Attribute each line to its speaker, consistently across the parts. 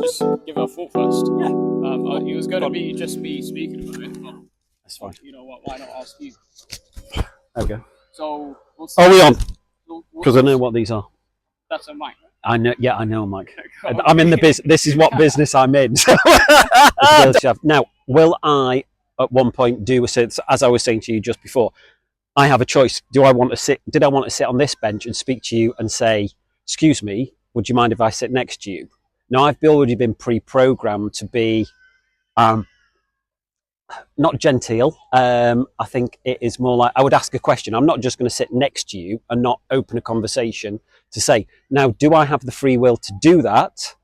Speaker 1: just give it a thought first.
Speaker 2: Yeah.
Speaker 1: It was going to be just me speaking about it, but
Speaker 2: That's fine.
Speaker 1: you know what? Why not ask you?
Speaker 2: There we go.
Speaker 1: So,
Speaker 2: Are we on?
Speaker 1: So
Speaker 2: Because I know what these are.
Speaker 1: That's a mic, right?
Speaker 2: I know. Yeah, I know, Mike.
Speaker 1: Okay.
Speaker 2: I'm in the business. This is what business I'm in. Now, will I at one point do as I was saying to you just before? I have a choice. Do I want to sit? Did I want to sit on this bench and speak to you and say, "Excuse me, would you mind if I sit next to you?" Now, I've already been pre-programmed to be not genteel. I think it is more like I would ask a question. I'm not just going to sit next to you and not open a conversation to say, now, do I have the free will to do that?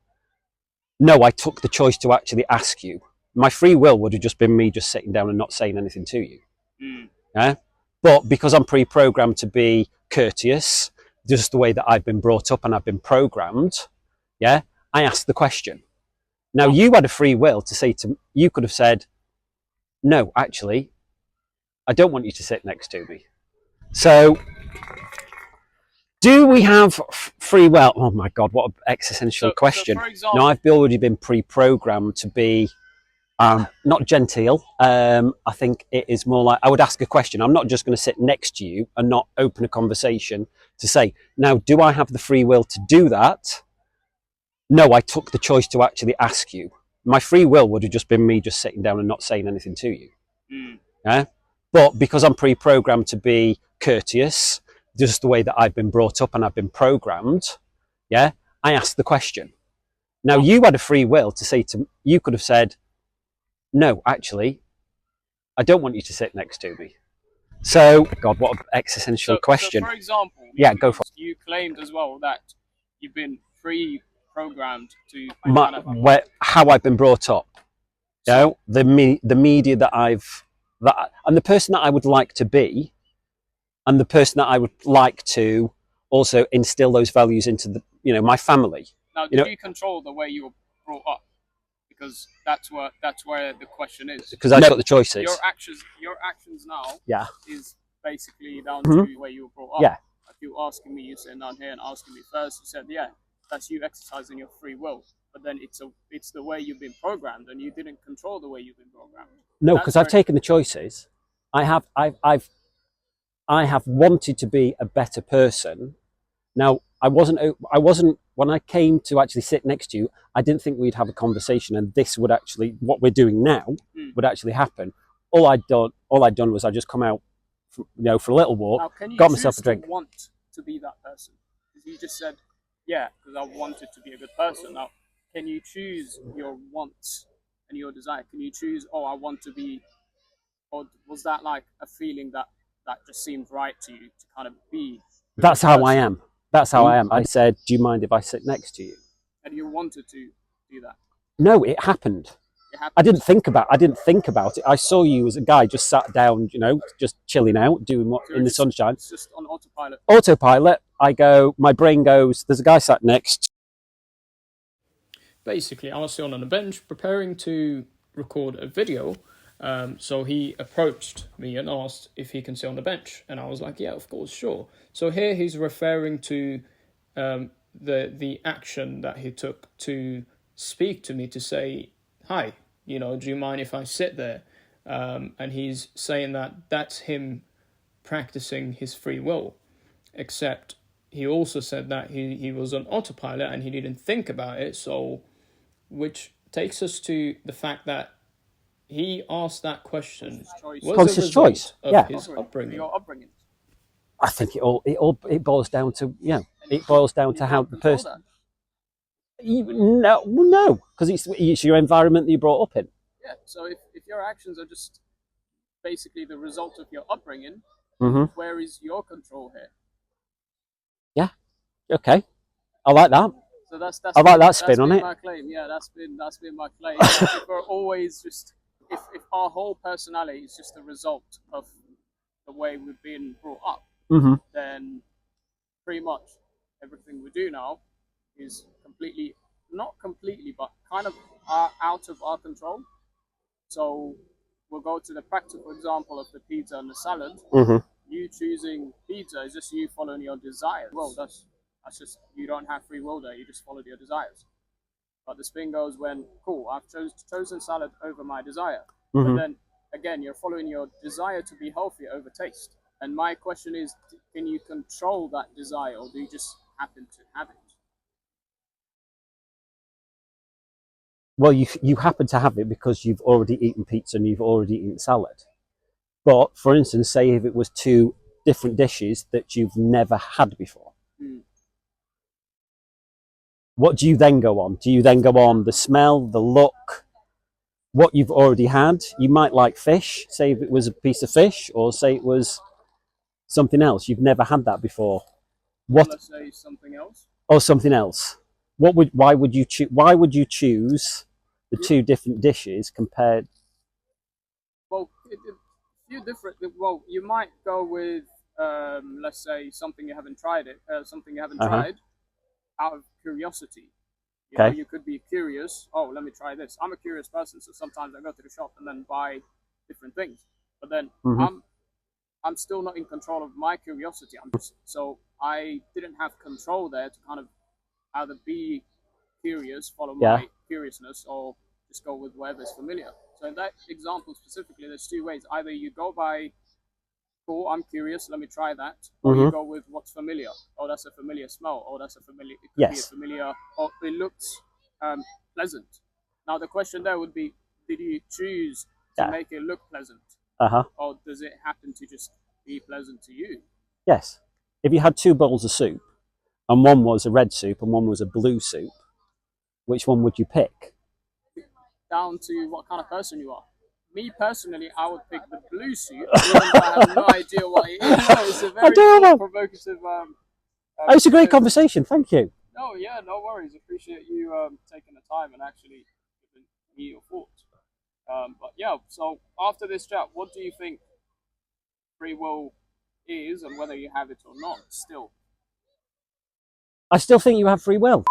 Speaker 2: No, I took the choice to actually ask you. My free will would have just been me just sitting down and not saying anything to you. Yeah? But because I'm pre-programmed to be courteous, just the way that I've been brought up and I've been programmed, yeah, I asked the question. Now, you had a free will to say you could have said, no, actually, I don't want you to sit next to me. So, do we have free will? Oh my God, what an existential question.
Speaker 1: So for example,
Speaker 2: now, I've already been pre-programmed to be not genteel. I think it is more like I would ask a question. I'm not just going to sit next to you and not open a conversation to say, now, do I have the free will to do that? No, I took the choice to actually ask you. My free will would have just been me just sitting down and not saying anything to you. Yeah? But because I'm pre-programmed to be courteous, just the way that I've been brought up and I've been programmed, yeah, I asked the question. Now, you had a free will to say you could have said, no, actually, I don't want you to sit next to me. So, God, what an existential question.
Speaker 1: So for example,
Speaker 2: yeah, go for it.
Speaker 1: You claimed as well that you've been pre-programmed to
Speaker 2: how I've been brought up. You know, the media that and the person that I would like to be, and the person that I would like to also instill those values into my family.
Speaker 1: Now, did you control the way you were brought up? Because that's where the question is.
Speaker 2: Because I know what the choice is.
Speaker 1: Your actions now.
Speaker 2: Yeah.
Speaker 1: Is basically down to the way you were brought up.
Speaker 2: Yeah.
Speaker 1: Like you asking me, you sitting down here and asking me first. You said, yeah, that's you exercising your free will. But then it's the way you've been programmed, and you didn't control the way you've been programmed.
Speaker 2: No, because I've taken the choices. I have wanted to be a better person. Now, I wasn't when I came to actually sit next to you, I didn't think we'd have a conversation and this would actually, what we're doing now would actually happen. All I'd done was I just come out, for a little walk,
Speaker 1: now,
Speaker 2: got myself a drink.
Speaker 1: You want to be that person? Because you just said, yeah, because I wanted to be a good person. Now, can you choose your wants and your desire? Can you choose, I want to be, or was that like a feeling that just seemed right to you to kind of be?
Speaker 2: That's how I am. That's how I am. I said, do you mind if I sit next to you?
Speaker 1: And you wanted to do that?
Speaker 2: No, it happened. I didn't think about it. I saw you as a guy just sat down, just chilling out, doing what in the sunshine.
Speaker 1: It's just on autopilot.
Speaker 2: Autopilot. My brain goes, there's a guy sat next.
Speaker 1: Basically, I was sitting on a bench preparing to record a video. So he approached me and asked if he can sit on the bench. And I was like, yeah, of course, sure. So here he's referring to the action that he took to speak to me to say, hi, do you mind if I sit there? And he's saying that that's him practicing his free will. Except he also said that he was on autopilot and he didn't think about it. So, which takes us to the fact that he asked that question.
Speaker 2: Was his choice of
Speaker 1: his upbringing. Your upbringing.
Speaker 2: I think it boils down to how the person. No, because it's your environment that you brought up in.
Speaker 1: Yeah. So if your actions are just basically the result of your upbringing, where is your control here?
Speaker 2: Yeah. Okay. I like that.
Speaker 1: So that's
Speaker 2: I like that spin on it.
Speaker 1: My claim. Yeah, that's been my claim. If we're always just if our whole personality is just a result of the way we've been brought up, then pretty much everything we do now is not completely, but kind of out of our control. So we'll go to the practical example of the pizza and the salad. You choosing pizza is just you following your desires. Well, that's just, you don't have free will there. You just followed your desires. But the spin goes when, cool, I've chosen salad over my desire.
Speaker 2: Mm-hmm.
Speaker 1: But then again, you're following your desire to be healthy over taste. And my question is, can you control that desire, or do you just happen to have it?
Speaker 2: Well, you happen to have it because you've already eaten pizza and you've already eaten salad. But for instance, say if it was two different dishes that you've never had before, what do you then go on? Do you then go on the smell, the look, what you've already had? You might like fish, say if it was a piece of fish, or say it was something else. You've never had that before. What?
Speaker 1: Let's say something else.
Speaker 2: Or something else. Why would you choose the two different dishes compared?
Speaker 1: Well, few different. Well, you might go with, let's say, something you haven't tried something you haven't tried out of curiosity. You know,
Speaker 2: Okay.
Speaker 1: you could be curious. Oh, let me try this. I'm a curious person, so sometimes I go to the shop and then buy different things. But then I'm still not in control of my curiosity. So I didn't have control there to kind of either be curious, follow
Speaker 2: Yeah.
Speaker 1: my curiousness, or just go with whatever's familiar. So in that example specifically, there's two ways. Either you go by, cool, I'm curious, let me try that, or you go with what's familiar. Oh, that's a familiar smell. Oh, that's a familiar. It could be a familiar. Oh, it looks pleasant. Now the question there would be, did you choose to make it look pleasant, or does it happen to just be pleasant to you?
Speaker 2: Yes. If you had two bowls of soup, and one was a red soup and one was a blue soup, which one would you pick?
Speaker 1: Down to what kind of person you are. Me personally, I would pick the blue suit, even though I have no idea what it is. So it's a very provocative.
Speaker 2: It's a great conversation. Thank you.
Speaker 1: No, yeah, no worries. Appreciate you taking the time and actually giving me your thoughts. But yeah, so after this chat, what do you think free will is, and whether you have it or not? Still,
Speaker 2: I still think you have free will.